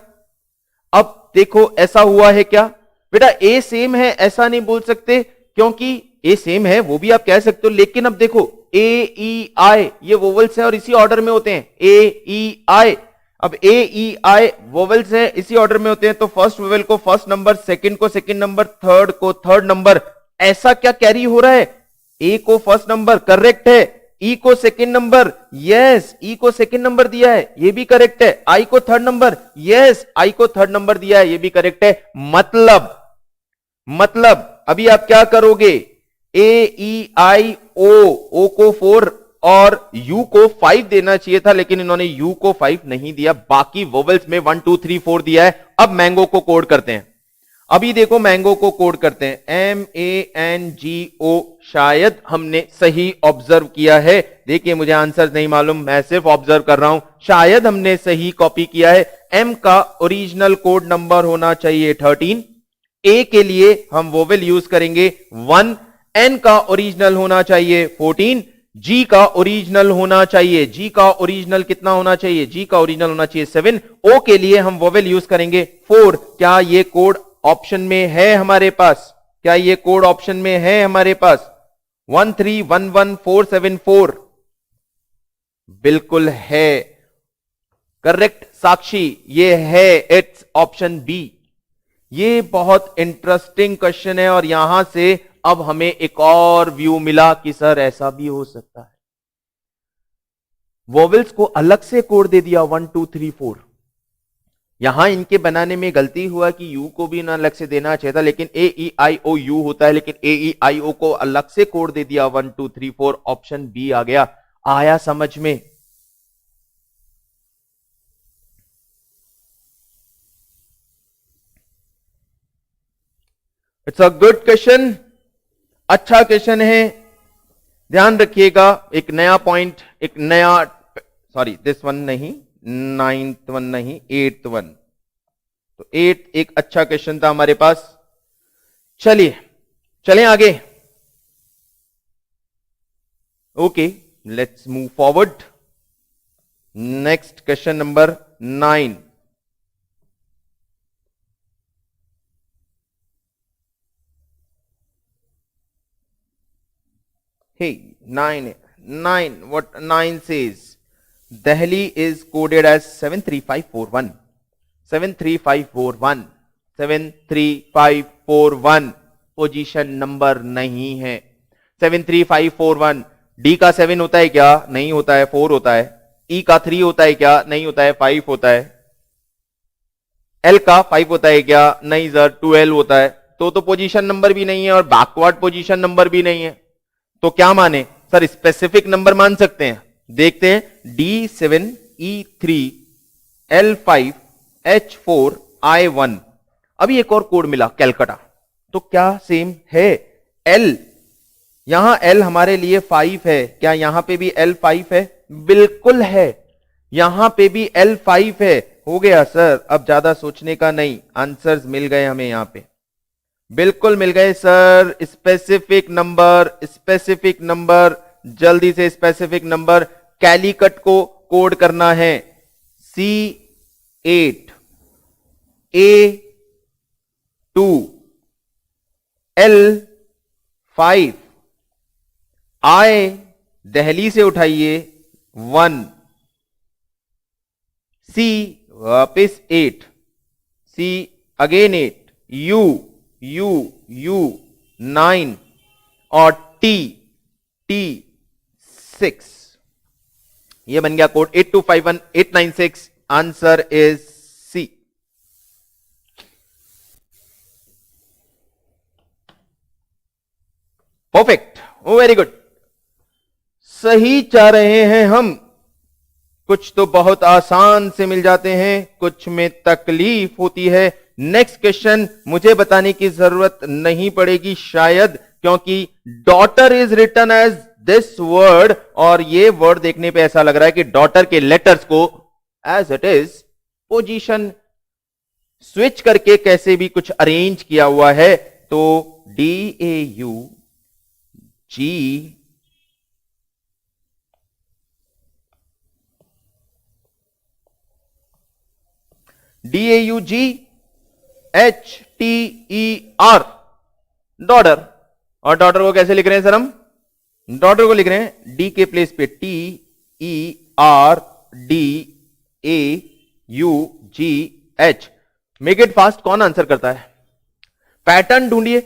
अब देखो ऐसा हुआ है क्या? बेटा ए सेम है ऐसा नहीं बोल सकते, क्योंकि ए सेम है वो भी आप कह सकते हो, लेकिन अब देखो ए ई आई ये वोवेल्स है और इसी ऑर्डर में होते हैं, ए ई आई। अब ए ई आई वोवेल्स है, इसी ऑर्डर में होते हैं, तो फर्स्ट वोवेल को फर्स्ट नंबर, सेकंड को सेकंड नंबर, थर्ड को थर्ड नंबर। ऐसा क्या कैरी हो रहा है? ए को फर्स्ट नंबर, करेक्ट है। ई को सेकंड नंबर, यस, ई को सेकंड नंबर दिया है, ये भी करेक्ट है। आई को थर्ड नंबर, यस, आई को थर्ड नंबर दिया है, ये भी करेक्ट है। मतलब अभी आप क्या करोगे? ए ई आई ओ को 4 और यू को 5 देना चाहिए था, लेकिन इन्होंने यू को 5 नहीं दिया, बाकी वोवेल्स में 1 2 3 4 दिया है। अब मैंगो को कोड करते हैं। अभी देखो मैंगो को कोड करते हैं, MANGO। शायद हमने सही ऑब्जर्व किया है, देखिए मुझे आंसर नहीं मालूम, मैं सिर्फ ऑब्जर्व कर रहा हूं। शायद हमने सही कॉपी किया है। M का ओरिजिनल कोड नंबर होना चाहिए 13, A के लिए हम वोवेल यूज करेंगे 1, N का ओरिजिनल होना चाहिए 14, G का ओरिजिनल होना चाहिए, G का ओरिजिनल कितना होना चाहिए? G का ओरिजिनल होना चाहिए 7, O के लिए हम वोवेल यूज करेंगे 4। क्या ये कोड ऑप्शन में है हमारे पास? क्या ये कोड ऑप्शन में है हमारे पास? 1311474 बिल्कुल है, करेक्ट साक्षी, ये है, इट्स ऑप्शन बी। ये बहुत इंटरेस्टिंग क्वेश्चन है, और यहां से अब हमें एक और व्यू मिला कि सर ऐसा भी हो सकता है। वोवेल्स को अलग से कोड दे दिया 1 2 3 4। यहां इनके बनाने में गलती हुआ कि यू को भी ना अलग से देना चाहिए था, लेकिन ए ई आई ओ यू होता है, लेकिन ए ई आई ओ को अलग से कोड दे दिया 1 2 3 4। ऑप्शन बी आ गया। आया समझ में? इट्स अ गुड क्वेश्चन, अच्छा क्वेश्चन है, ध्यान रखिएगा। एक नया पॉइंट, एक नया, सॉरी दिस वन नहीं, 9th वन नहीं, 8th वन। तो 8 एक अच्छा क्वेश्चन था हमारे पास। चलिए चलें आगे। Okay, let's move forward. Next question number 9। Hey, 9, what 9 says? Delhi is coded as 73541. 73541. 73541 position number नहीं है। 73541। डी का 7 होता है क्या? नहीं होता है, 4 होता है। ई का 3 होता है क्या? नहीं होता है, 5 होता है। एल का 5 होता है क्या? नहीं सर, 12 होता है। तो पोजीशन नंबर भी नहीं है और बैकवर्ड पोजीशन नंबर भी नहीं है। तो क्या माने सर? स्पेसिफिक नंबर मान सकते हैं। देखते हैं, D7 E3 L5 H4I1। अभी एक और कोड मिला कैलकाटा, तो क्या सेम है? L, यहां L हमारे लिए 5 है, क्या यहां पे भी L 5 है? बिल्कुल है, यहां पे भी L 5 है। हो गया सर, अब ज्यादा सोचने का नहीं, आंसर्स मिल गए हमें यहां पे, बिल्कुल मिल गए sir. Specific number, specific number, जल्दी से स्पेसिफिक नंबर। कैलिकट को कोड करना है C8 A2 L5 I, Delhi से उठाइए 1 C वापिस 8 C अगेन 8 U 9 और T 6। ये बन गया code 8251896। Answer is C. Perfect, very good, सही चाह रहे हैं हम। कुछ तो बहुत आसान से मिल जाते हैं, कुछ में तकलीफ होती है। नेक्स्ट क्वेश्चन मुझे बताने की जरूरत नहीं पड़ेगी शायद, क्योंकि daughter is written as this word, और ये वर्ड देखने पे ऐसा लग रहा है कि डॉटर के लेटर्स को as it is position switch करके कैसे भी कुछ अरेंज किया हुआ है। तो DAUG HTER, डॉटर। और डॉटर को कैसे लिख रहे हैं सर हम? डॉटर को लिख रहे हैं डी के प्लेस पे TERDAUGH। मेक इट फास्ट, कौन आंसर करता है? पैटर्न ढूंढिए,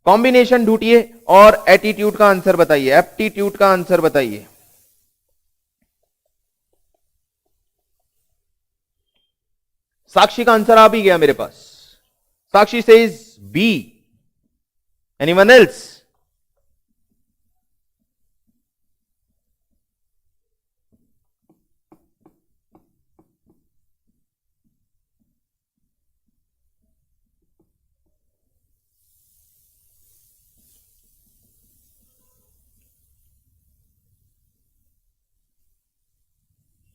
कॉम्बिनेशन ढूंढिए और एटीट्यूड का आंसर बताइए, एप्टीट्यूड का आंसर बताइए। साक्षी का आंसर आ भी गया मेरे पास। Sakshi says B. Anyone else?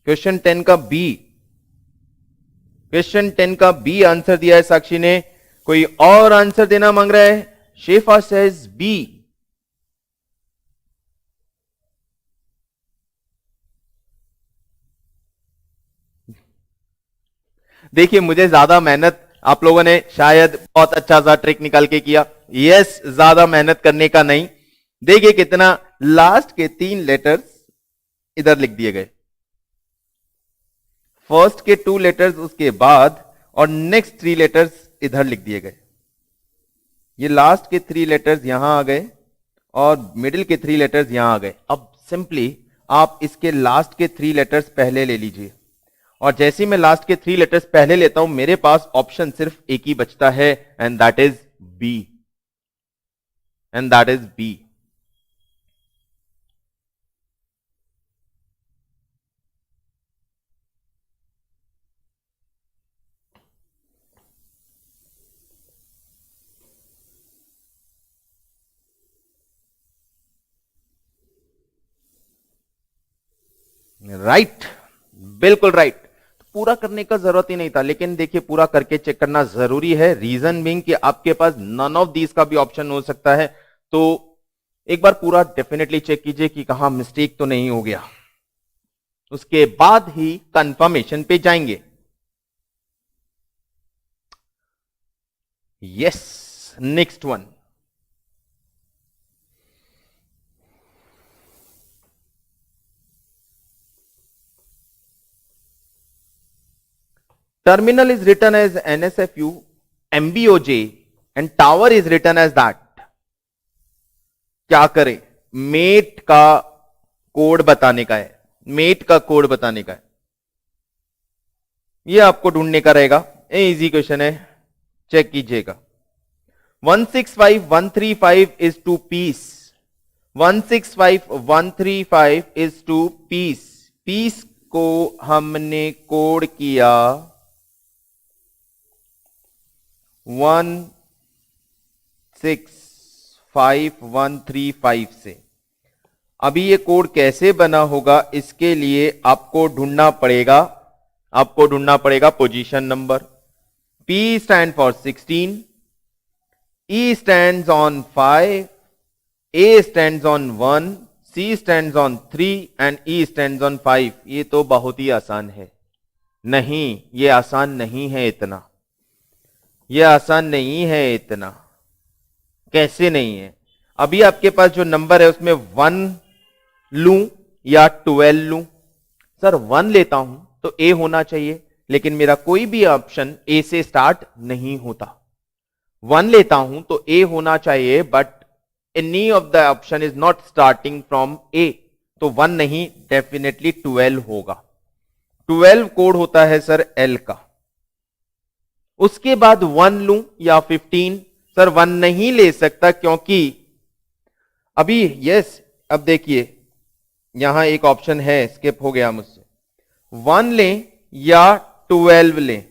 Question 10 का बी, क्वेश्चन 10 का बी आंसर दिया है साक्षी ने। कोई और आंसर देना मांग रहा है? Shifa says B. देखिए, मुझे ज्यादा मेहनत आप लोगों ने शायद बहुत अच्छा सा ट्रिक निकाल के किया। यस, ज्यादा मेहनत करने का नहीं। देखिए कितना, लास्ट के 3 लेटर्स इधर लिख दिए गए, फर्स्ट के 2 लेटर्स उसके बाद, और नेक्स्ट 3 लेटर्स इधर लिख दिए गए। ये लास्ट के 3 लेटर्स यहां आ गए और मिडिल के 3 लेटर्स यहां आ गए। अब सिंपली आप इसके लास्ट के 3 लेटर्स पहले ले लीजिए, और जैसे ही मैं लास्ट के 3 लेटर्स पहले लेता हूं, मेरे पास ऑप्शन सिर्फ एक ही बचता है, and that is B, and that is B. Right, बिल्कुल राइट। पूरा करने का जरूरत ही नहीं था, लेकिन देखिए पूरा करके चेक करना जरूरी है। रीजन बीइंग कि आपके पास नन ऑफ दीज का भी ऑप्शन हो सकता है, तो एक बार पूरा डेफिनेटली चेक कीजिए कि कहां मिस्टेक तो नहीं हो गया, उसके बाद ही कंफर्मेशन पे जाएंगे। Yes, next one. Terminal is written as NSFU, MBOJ and tower is written as that. क्या करें? मेट का कोड बताने का है, मेट का कोड बताने का है, ये आपको ढूंढने का रहेगा। इजी क्वेश्चन है, चेक कीजिएगा। 165135 is to peace, 165135 is to peace। Piece को हमने कोड किया 165,135 से। अभी ये कोड कैसे बना होगा, इसके लिए आपको ढूंढना पड़ेगा position number. P stand for 16, E stands on 5, A stands on 1, C stands on 3 and E stands on 5। ये तो बहुत ही आसान है। नहीं, ये आसान नहीं है इतना। ये आसान नहीं है इतना। कैसे नहीं है? अभी आपके पास जो नंबर है उसमें 1 लूं या 12 लूं? सर 1 लेता हूं तो A होना चाहिए, लेकिन मेरा कोई भी ऑप्शन A से स्टार्ट नहीं होता। 1 लेता हूं तो A होना चाहिए, but any of the option is not starting from A, तो 1 नहीं, डेफिनेटली 12 होगा। 12 कोड होता है सर L का। उसके बाद 1 लूं या 15? सर 1 नहीं ले सकता, क्योंकि अभी यस, अब देखिए यहां एक ऑप्शन है, स्किप हो गया मुझसे। 1 लें या 12 लें?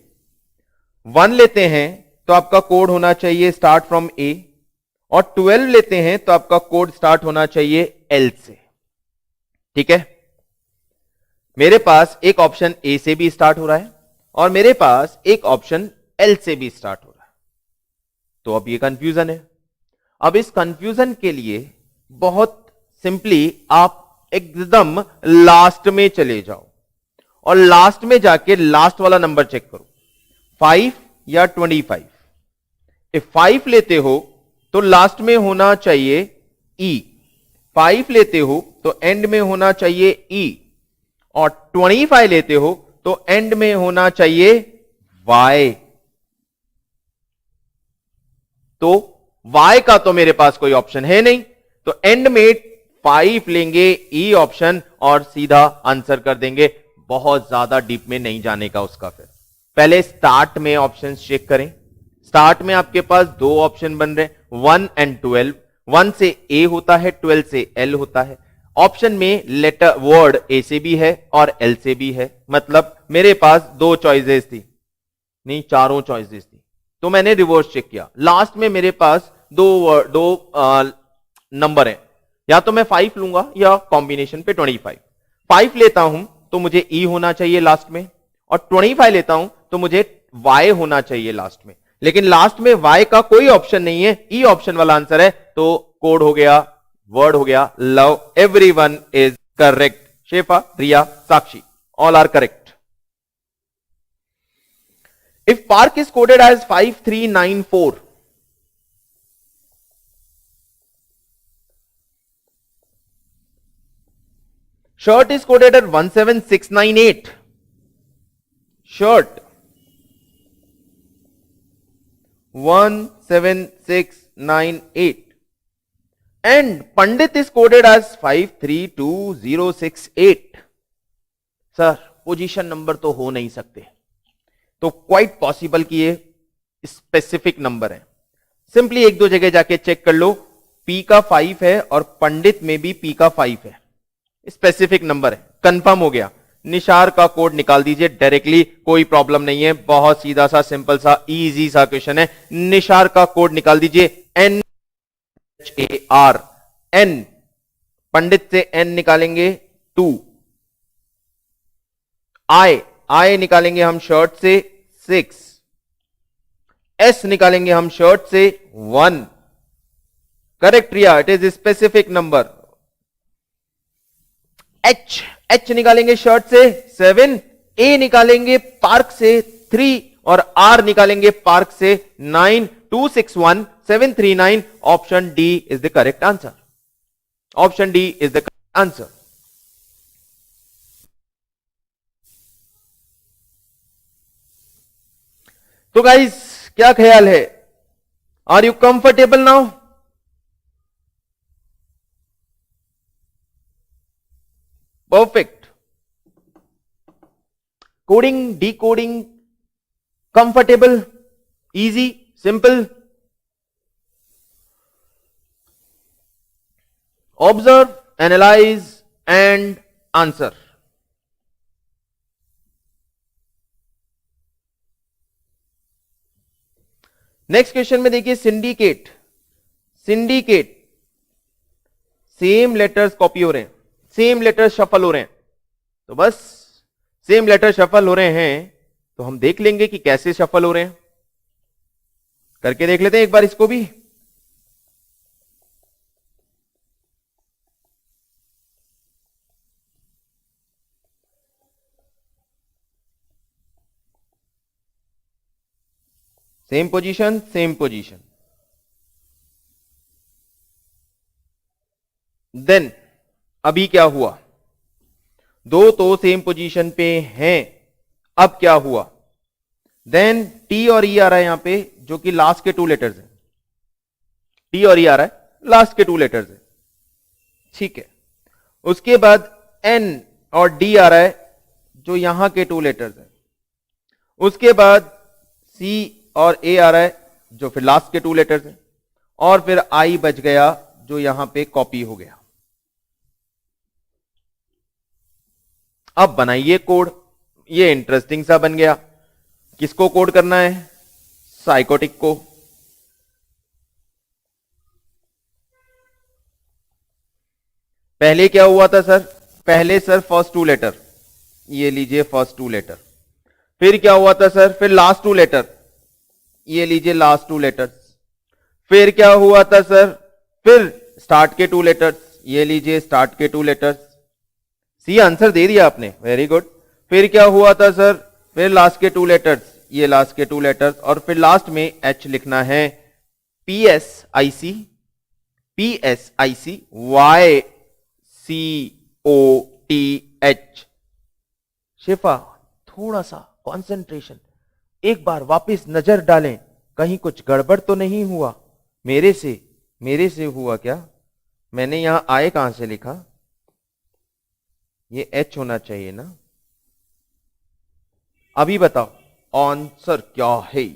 1 लेते हैं तो आपका कोड होना चाहिए स्टार्ट फ्रॉम ए, और 12 लेते हैं तो आपका कोड स्टार्ट होना चाहिए एल से। ठीक है, मेरे पास एक ऑप्शन ए से भी स्टार्ट हो रहा है और मेरे पास एक ऑप्शन एल से भी स्टार्ट हो रहा है, तो अब ये कंफ्यूजन है। अब इस कंफ्यूजन के लिए बहुत सिंपली आप एकदम लास्ट में चले जाओ और लास्ट में जाके लास्ट वाला नंबर चेक करो, 5 या 25। इफ 5 लेते हो तो लास्ट में होना चाहिए E, 5 लेते हो तो एंड में होना चाहिए E, और 25 लेते हो तो एंड में होना चाहिए Y। तो Y का तो मेरे पास कोई ऑप्शन है नहीं, तो एंड में 5 लेंगे E ऑप्शन और सीधा आंसर कर देंगे। बहुत ज्यादा डीप में नहीं जाने का उसका। फिर पहले स्टार्ट में ऑप्शन चेक करें। स्टार्ट में आपके पास 2 ऑप्शन बन रहे, 1 एंड 12। 1 से A होता है, 12 से L होता है। ऑप्शन में लेटर वर्ड A से भी है और L से भी है, मतलब मेरे पास 2 चॉइसेस थी, नहीं 4 चॉइसेस थी, तो मैंने रिवर्स चेक किया। लास्ट में मेरे पास 2 नंबर है, या तो मैं 5 लूंगा या कॉम्बिनेशन पे 25। 5 लेता हूं तो मुझे E होना चाहिए लास्ट में, और 25 लेता हूं तो मुझे Y होना चाहिए लास्ट में, लेकिन लास्ट में Y का कोई ऑप्शन नहीं है, E ऑप्शन वाला आंसर है। तो कोड हो गया, वर्ड हो गया love. Everyone is correct. Shefa, Riya, Sakshi, all are correct. If park is coded as 5394, shirt is coded at 17698, shirt 17698, and Pandit is coded as 532068. Sir position number तो हो नहीं सकते, तो क्वाइट पॉसिबल कि ये स्पेसिफिक नंबर है। सिंपली 1-2 जगह जाके चेक कर लो, P का 5 है और पंडित में भी P का 5 है, स्पेसिफिक नंबर है, कंफर्म हो गया। निशार का कोड निकाल दीजिए डायरेक्टली, कोई प्रॉब्लम नहीं है, बहुत सीधा सा सिंपल सा इजी सा क्वेश्चन है। निशार का कोड निकाल दीजिए, NHAR, N, पंडित से N निकालेंगे 2, I निकालेंगे हम शर्ट से 6, S निकालेंगे हम शर्ट से 1। Correct Riya, it is specific number. H निकालेंगे शर्ट से 7, A निकालेंगे पार्क से 3 और R निकालेंगे पार्क से 9। 261739, option D is the correct answer. Option D is the correct answer. तो गाइस क्या ख्याल है, are you comfortable now? Perfect. Coding, decoding comfortable, easy, simple. Observe, analyse and answer. Next question में देखिए syndicate, syndicate, same letters copy हो रहे हैं, सेम लेटर्स शफल हो रहे हैं, तो बस सेम लेटर शफल हो रहे हैं तो हम देख लेंगे कि कैसे शफल हो रहे हैं, करके देख लेते हैं एक बार इसको भी। Same position, same position, then अभी क्या हुआ, दो तो सेम पोजीशन पे हैं, अब क्या हुआ, देन टी और ई आ रहा है यहां पे जो कि लास्ट के टू लेटर्स है, टी और ई आ रहा है लास्ट के टू लेटर्स है, ठीक है। उसके बाद एन और डी आ रहा है जो यहां के टू लेटर्स है, उसके बाद सी और ए आ रहा है जो फिर लास्ट के टू लेटर्स है, और फिर आई बच गया जो यहां पे कॉपी हो गया। अब बनाइए कोड, ये इंटरेस्टिंग सा बन गया। किसको कोड करना है, साइकोटिक को। पहले क्या हुआ था सर, पहले सर फर्स्ट टू लेटर, ये लीजिए फर्स्ट टू लेटर, फिर क्या हुआ था सर, फिर लास्ट टू लेटर, ये लीजिए लास्ट टू लेटर्स, फिर क्या हुआ था सर, फिर स्टार्ट के टू लेटर्स, ये लीजिए स्टार्ट के टू लेटर्स। सी आंसर दे दिया आपने, वेरी गुड। फिर क्या हुआ था सर, फिर लास्ट के टू लेटर्स, ये लास्ट के टू लेटर्स, और फिर लास्ट में एच लिखना है, PSIC, PSIC YCOTH। शिफा थोड़ा सा कंसंट्रेशन, एक बार वापस नजर डालें, कहीं कुछ गड़बड़ तो नहीं हुआ, मेरे से हुआ क्या, मैंने यहां आए कहां से लिखा, ये एच होना चाहिए ना। अभी बताओ आंसर क्या है,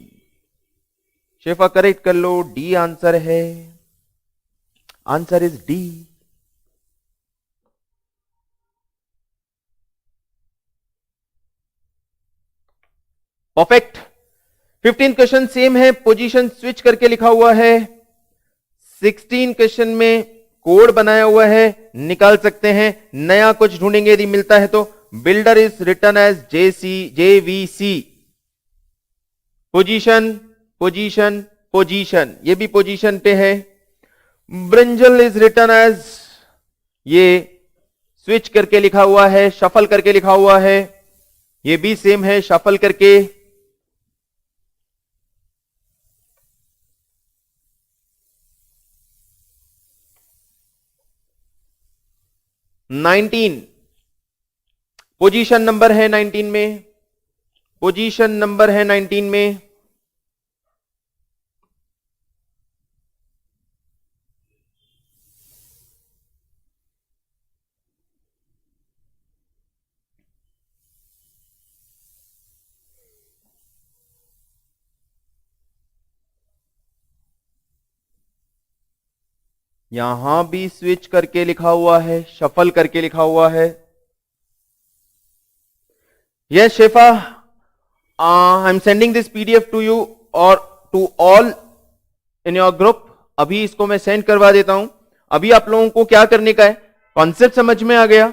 शेफा करेक्ट कर लो, डी आंसर है, answer is D. Perfect. 15 question same है, पोजीशन स्विच करके लिखा हुआ है। 16 क्वेश्चन में कोड बनाया हुआ है, निकाल सकते हैं, नया कुछ ढूंढेंगे यदि मिलता है तो। Builder is return as JVC, position position position, ये भी पोजीशन पे है। ब्रिंजल इज रिटर्न एज, ये स्विच करके लिखा हुआ है, शफल करके लिखा हुआ है, ये भी सेम है, शफल करके। नाइनटीन पोजीशन नंबर है 19 में, पोजीशन नंबर है 19 में। यहां भी स्विच करके लिखा हुआ है, शफल करके लिखा हुआ है। Yes Shefa, I am sending this PDF to you और to all in your group. अभी इसको मैं सेंड करवा देता हूं। अभी आप लोगों को क्या करने का है, कॉन्सेप्ट समझ में आ गया,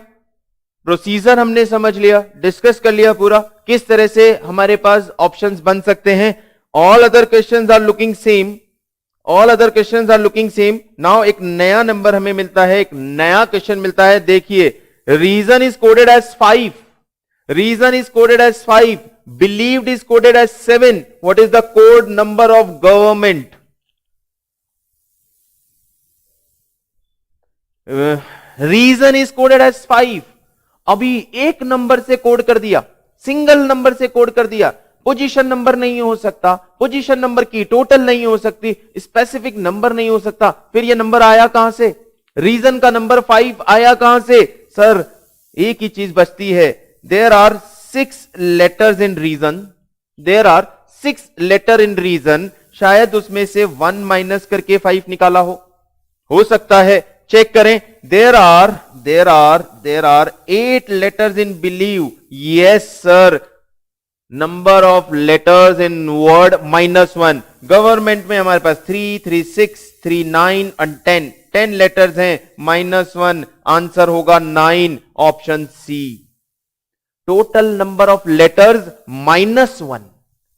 प्रोसीजर हमने समझ लिया, डिस्कस कर लिया पूरा, किस तरह से हमारे पास ऑप्शंस बन सकते हैं। All other questions are looking same, all other questions are looking same. Now एक नया नंबर हमें मिलता है, एक नया क्वेश्चन मिलता है। देखिए, reason is coded as 5, reason is coded as 5, believed is coded as 7। What is the code number of government? Reason is coded as 5। अभी एक नंबर से कोड कर दिया, सिंगल नंबर से कोड कर दिया। पोजीशन नंबर नहीं हो सकता, पोजीशन नंबर की टोटल नहीं हो सकती, स्पेसिफिक नंबर नहीं हो सकता। फिर ये नंबर आया कहां से? रीजन का नंबर 5 आया कहां से? सर एक ही चीज बचती है, there are 6 letters in reason, there are 6 letter in reason. शायद उसमें से 1 माइनस करके 5 निकाला हो सकता है, चेक करें। There are 8 letters in believe. Yes sir, number of letters in word -1, government में हमारे पास 3, 3, 6, 3, 9 और 10, 10 लेटर्स हैं, -1, आंसर होगा 9, option C. Total number of letters -1,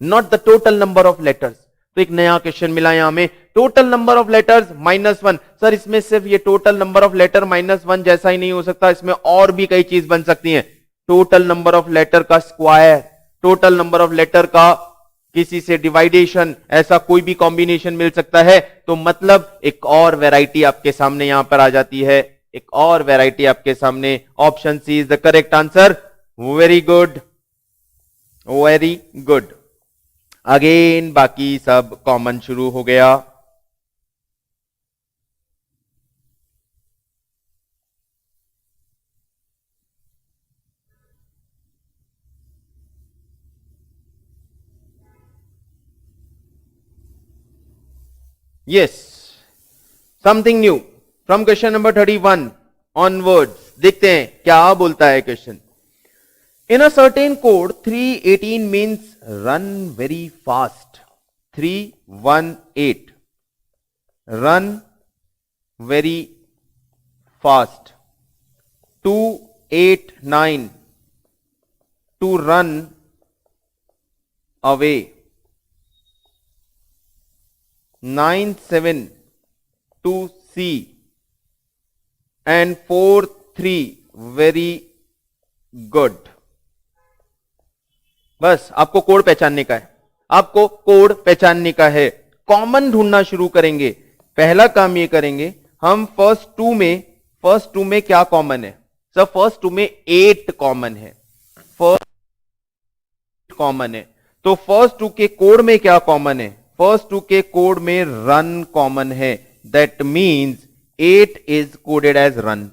not the total number of letters. तो एक नया क्वेश्चन मिला यहां में, total number of letters -1। Sir इसमें सिर्फ ये टोटल नंबर ऑफ लेटर -1 जैसा ही नहीं हो सकता, इसमें और भी कई चीज बन सकती हैं। टोटल नंबर ऑफ लेटर का square, total number of letter का किसी से डिवाइडेशन, ऐसा कोई भी कॉम्बिनेशन मिल सकता है। तो मतलब एक और वैरायटी आपके सामने यहां पर आ जाती है, एक और वैरायटी आपके सामने। Option C is the correct answer. Very good, very good. Again बाकी सब कॉमन शुरू हो गया। Yes, something new from question number 31 onwards. देखते हैं क्या बोलता है question. In a certain code, 318 means run very fast. 318. Run very fast. 289. To run away. 97. To see. And 43. Very good. बस आपको कोड पहचानने का है, आपको कोड पहचानने का है। कॉमन ढूंढना शुरू करेंगे। पहला काम ये करेंगे हम फर्स्ट टू में क्या कॉमन है। सर फर्स्ट टू में 8 कॉमन है, फर्स्ट कॉमन है। तो फर्स्ट टू के कोड में क्या कॉमन है? फर्स्ट टू के कोड में रन कॉमन है। That means 8 is coded as run,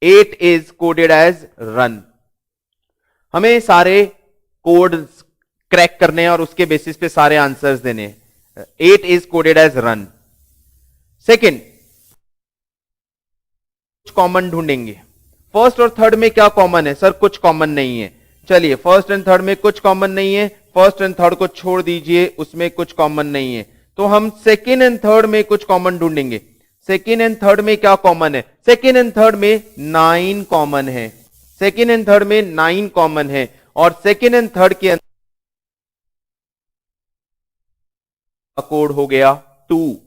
8 is coded as run. हमें सारे कोड क्रैक करने हैं और उसके बेसिस पे सारे आंसर्स देने हैं। 8 is coded as run. Second, कुछ कॉमन ढूंढेंगे। फर्स्ट और थर्ड में क्या कॉमन है? सर कुछ कॉमन नहीं है। चलिए फर्स्ट एंड थर्ड में कुछ कॉमन नहीं है, फर्स्ट एंड थर्ड को छोड़ दीजिए, उसमें कुछ कॉमन नहीं है। तो हम सेकेंड एंड थर्ड में कुछ कॉमन ढूंढेंगे। सेकेंड एंड थर्ड में क्या कॉमन है? सेकेंड एंड थर्ड में 9 कॉमन है, सेकेंड एंड थर्ड में 9 कॉमन है। और सेकेंड एंड थर्ड के अंदर कोड हो गया 2,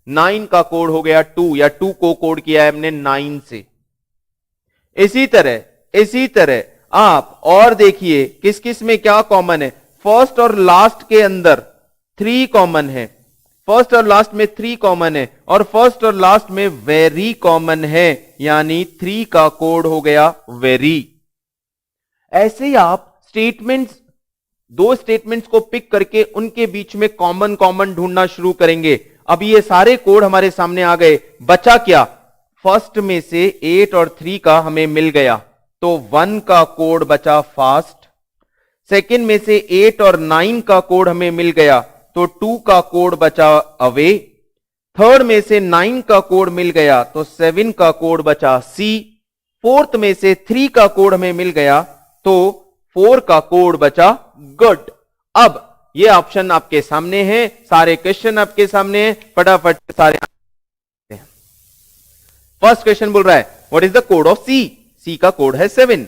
9 का कोड हो गया 2, या 2 को कोड किया है हमने 9 से। इसी तरह आप और देखिए किस किस में क्या कॉमन है। फर्स्ट और लास्ट के अंदर 3 कॉमन है, फर्स्ट और लास्ट में 3 कॉमन है, और फर्स्ट और लास्ट में वेरी कॉमन है, यानी 3 का कोड हो गया वेरी। ऐसे ही आप स्टेटमेंट्स, 2 स्टेटमेंट्स को पिक करके उनके बीच में कॉमन ढूंढना शुरू करेंगे। अब ये सारे कोड हमारे सामने आ गए, बचा क्या? फर्स्ट में से 8 और 3 का हमें मिल गया, तो 1 का कोड बचा फास्ट। सेकेंड में से 8 और 9 का कोड हमें मिल गया, तो 2 का कोड बचा अवे। थर्ड में से 9 का कोड मिल गया, तो 7 का कोड बचा सी। फोर्थ में से 3 का कोड हमें मिल गया, तो 4 का कोड बचा गुड। अब ये ऑप्शन आपके सामने है, सारे क्वेश्चन आपके सामने हैं, फटाफट सारे। फर्स्ट क्वेश्चन बोल रहा है what is the code of C? C का कोड है 7।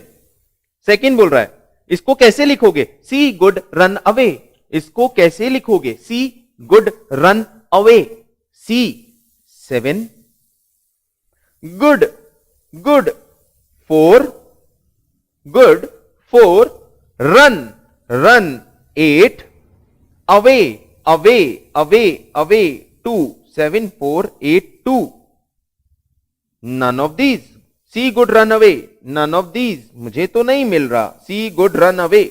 सेकंड बोल रहा है इसको कैसे लिखोगे? C good run away. इसको कैसे लिखोगे? C good run away. C 7 good, good 4, good 4, run, run 8, away, away, away, away 2, 7, 4, 8, 2। None of these. C good run away, none of these मुझे तो नहीं मिल रहा। C good run away,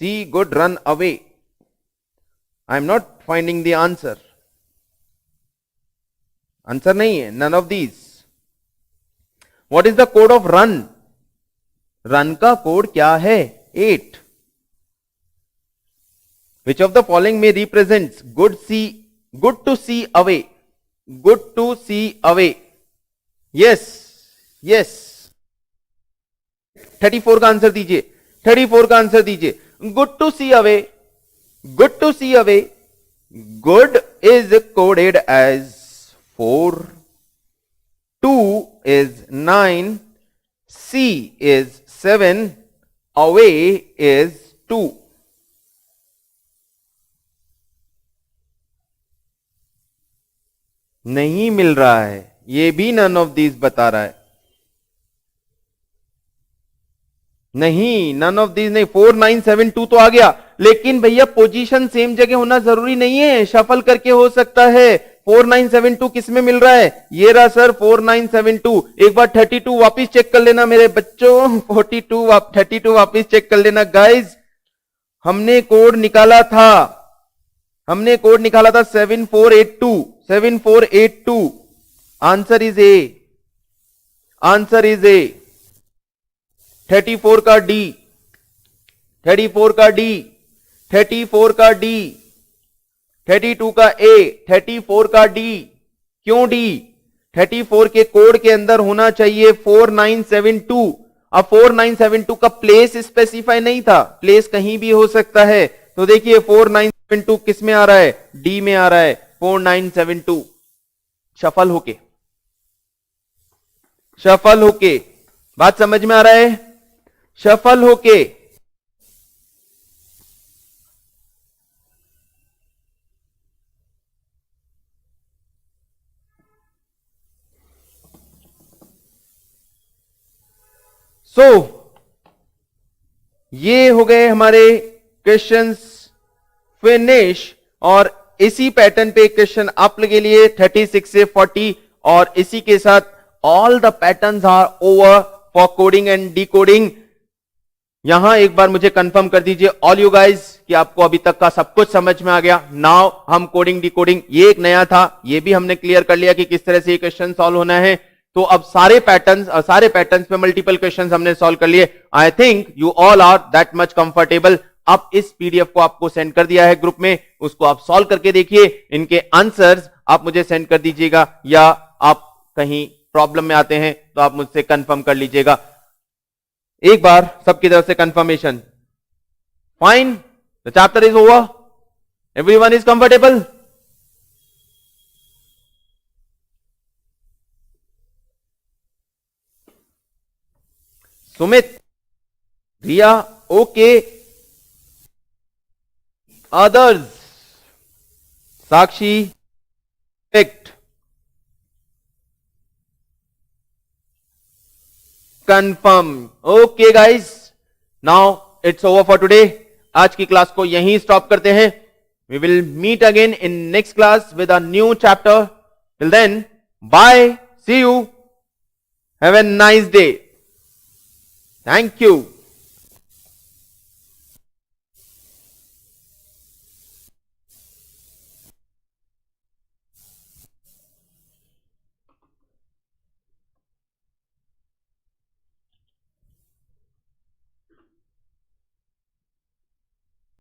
C good run away. I am not finding the answer. Answer नहीं है, none of these. What is the code of run? Run का कोड क्या है? 8। विच ऑफ द फॉलोइंग में represents good to see away? Good to see away. Yes, yes. 34 का आंसर दीजिए, 34 का आंसर दीजिए। Good to see away, Good to see away. Good is coded as 4. 2 is 9. C is 7. Away is 2. नहीं मिल रहा है, ये भी none of these बता रहा है. नहीं, none of these नहीं. 4 9 7 2 तो आ गया, लेकिन भैया पोजीशन सेम जगह होना जरूरी नहीं है, शफल करके हो सकता है. 4 9 7 2 किस में मिल रहा है? ये रहा सर 4 9 7 2. एक बार 32 वापिस चेक कर लेना मेरे बच्चों. 32 वापिस चेक कर लेना गाइज. हमने कोड निकाला था 7482. 7482. Answer is a. 34 का डी. 32 का ए. 34 का डी. क्यों डी? 34 के कोड के अंदर होना चाहिए 4972. अब 4972 का प्लेस स्पेसिफाई नहीं था, प्लेस कहीं भी हो सकता है. तो देखिए 4972 किस में आ रहा है? डी में आ रहा है. 4972 शफल होके बात समझ में आ रहा है? शफल होके. ये हो गए हमारे क्वेश्चंस फिनिश. और इसी पैटर्न पे क्वेश्चन आप के लिए 36 से 40. और इसी के साथ all the patterns are over for coding and decoding. यहां एक बार मुझे कंफर्म कर दीजिए ऑल यू गाइज कि आपको अभी तक का सब कुछ समझ में आ गया. नाउ हम कोडिंग डिकोडिंग, ये एक नया था, ये भी हमने क्लियर कर लिया कि किस तरह से ये क्वेश्चन सॉल्व होना है. तो अब सारे पैटर्न्स पे मल्टीपल क्वेश्चंस हमने सॉल्व कर लिए. I think you all are that much comfortable. अब इस पीडीएफ को आपको सेंड कर दिया है ग्रुप में, उसको आप सॉल्व करके देखिए. इनके आंसर्स आप मुझे सेंड कर दीजिएगा, या आप कहीं प्रॉब्लम में आते हैं तो आप मुझसे कंफर्म कर लीजिएगा. एक बार सबकी तरफ से confirmation. Fine, the chapter is over, everyone is comfortable. Sumit, Riya, okay. Others, Sakshi, act, confirm. Okay guys, now it's over for today. आज की क्लास को यहीं स्टॉप करते हैं. We will meet again in next class with a new chapter. Till then, bye, see you, have a nice day. Thank you.